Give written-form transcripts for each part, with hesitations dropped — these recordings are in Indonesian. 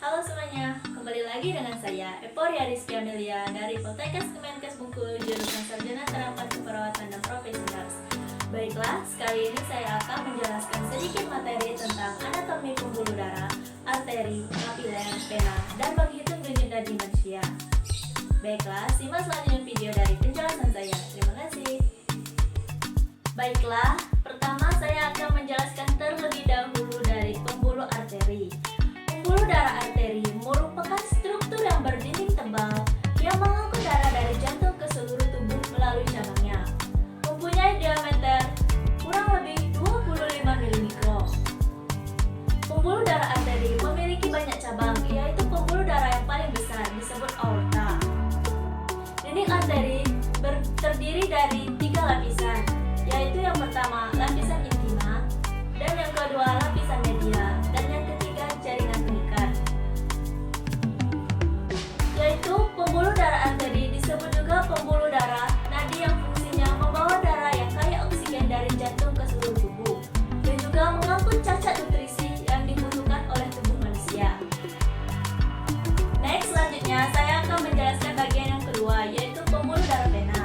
Halo semuanya, kembali lagi dengan saya Eporia Rizky Amelia dari Poltekkes Kemenkes Bengkulu, jurusan Sarjana Terapan Keperawatan dan Profesi Nurse. Baiklah, sekali ini saya akan menjelaskan sedikit materi tentang anatomi pembuluh darah, arteri, kapiler, vena, dan menghitung denyut nadi manusia. Baiklah, simak selanjutnya video dari penjelasan saya. Terima kasih. Baiklah, pertama saya akan menjelaskan terlebih dahulu dari pembuluh arteri. Pembuluh darah arteri merupakan struktur yang berdinding tebal yang mengangkut darah dari jantung ke seluruh tubuh melalui cabangnya. Mempunyai diameter kurang lebih 25 mm. Pembuluh darah arteri memiliki banyak cabang, yaitu pembuluh darah yang paling besar disebut aorta. Dinding arteri terdiri dari 3 lapisan, yaitu yang pertama lapisan intima, dan yang kedua lapisan media, dan yang ketiga jaringan pengikat. Yaitu pembuluh darah arteri disebut juga pembuluh darah nadi yang fungsinya membawa darah yang kaya oksigen dari jantung ke seluruh tubuh, dan juga mengangkut cacat nutrisi yang dibutuhkan oleh tubuh manusia. Next, selanjutnya saya akan menjelaskan bagian yang kedua, yaitu pembuluh darah vena.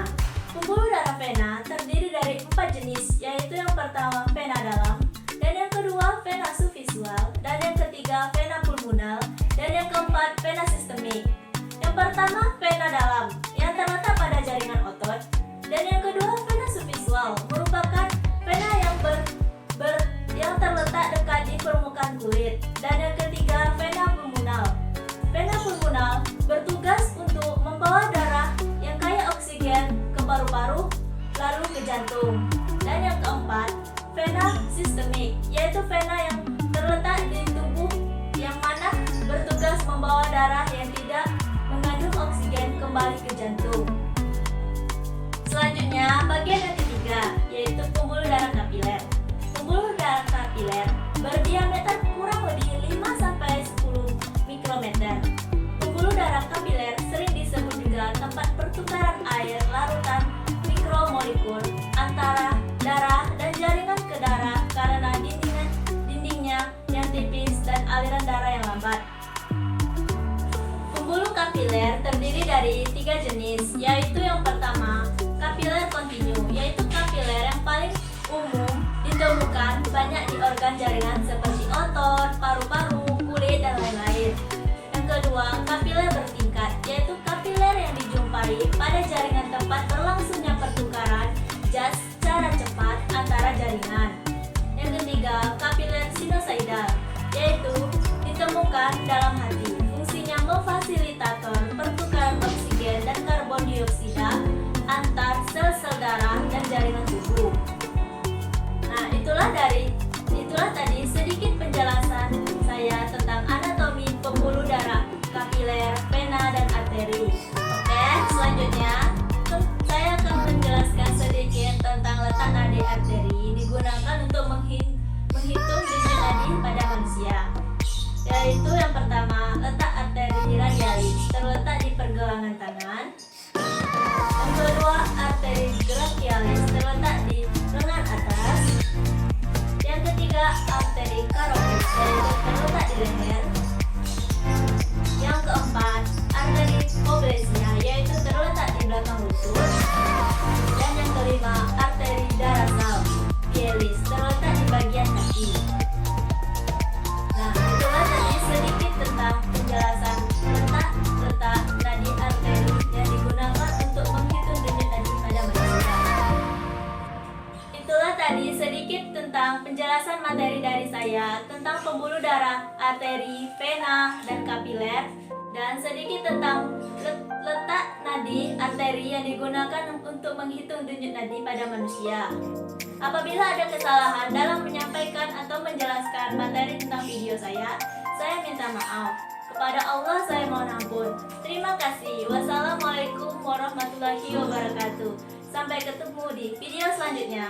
Pembuluh darah vena terdiri dari 4 jenis, yaitu yang pertama vena dalam, dan yang kedua vena subvisual, dan yang ketiga vena pulmonal, dan yang keempat vena sistemik. Yang pertama vena dalam yang terletak pada jaringan otot, dan yang kedua vena subvisual merupakan vena yang terletak dekat di permukaan kulit, dan yang ketiga vena pulmonal. Vena pulmonal bertugas untuk membawa darah yang kaya oksigen ke paru-paru lalu ke jantung. Dan yang keempat, vena sistemik, yaitu vena yang terletak di tubuh yang mana bertugas membawa darah yang tidak mengandung oksigen kembali ke jantung. Selanjutnya, bagian yang ketiga, yaitu pembuluh darah kapiler. Pembuluh darah kapiler berdiameter kurang lebih 5-10 mikrometer. Pembuluh darah kapiler sering disebut juga tempat pertukaran air larutan mikromolekul antara darah dan jaringan ke darah karena dindingnya yang tipis dan aliran darah yang lambat. Pembuluh kapiler terdiri dari 3 jenis, yaitu yang pertama kapiler kontinu, yaitu kapiler yang paling umum ditemukan banyak di organ jaringan seperti otot, paru-paru, kulit, dan lain-lain. Yang kedua, kapiler bertingkat, yaitu kapiler yang dijumpai pada jaringan tempat berlangsungnya pertukaran gas secara cepat antara jaringan. Yang ketiga, kapiler sinusoidal, yaitu ditemukan dalam hati. Fungsinya memfasilitator pertukaran oksigen dan karbon dioksida antar sel-sel darah dan jaringan tubuh. Nah, itulah tadi sedikit penjelasan saya tentang anatomi pembuluh darah, kapiler, vena, dan arteri. Oke, selanjutnya saya akan menjelaskan sedikit tentang letak nadi arteri digunakan untuk menghitung denyut nadi pada manusia. Yaitu yang pertama, letak arteri radialis terletak di pergelangan tangan. Yang kedua, arteri brachialis terletak di lengan atas. Yang ketiga, arteri carotis yaitu terletak di leher. Yang keempat, arteri pobresia yaitu terletak di belakang lutut. Dan yang kelima, arteri darasal pielis terletak di bagian kaki. Nah, itulah tadi sedikit tentang penjelasan letak nadi arteri yang digunakan untuk menghitung denyut nadi pada manusia. Itulah tadi sedikit tentang penjelasan materi dari saya tentang pembuluh darah, arteri, vena, dan kapiler, dan sedikit tentang letak nadi arteri yang digunakan untuk menghitung denyut nadi pada manusia. Apabila ada kesalahan dalam menyampaikan atau menjelaskan materi tentang video saya minta maaf. Kepada Allah saya mohon ampun. Terima kasih. Wassalamualaikum warahmatullahi wabarakatuh. Sampai ketemu di video selanjutnya.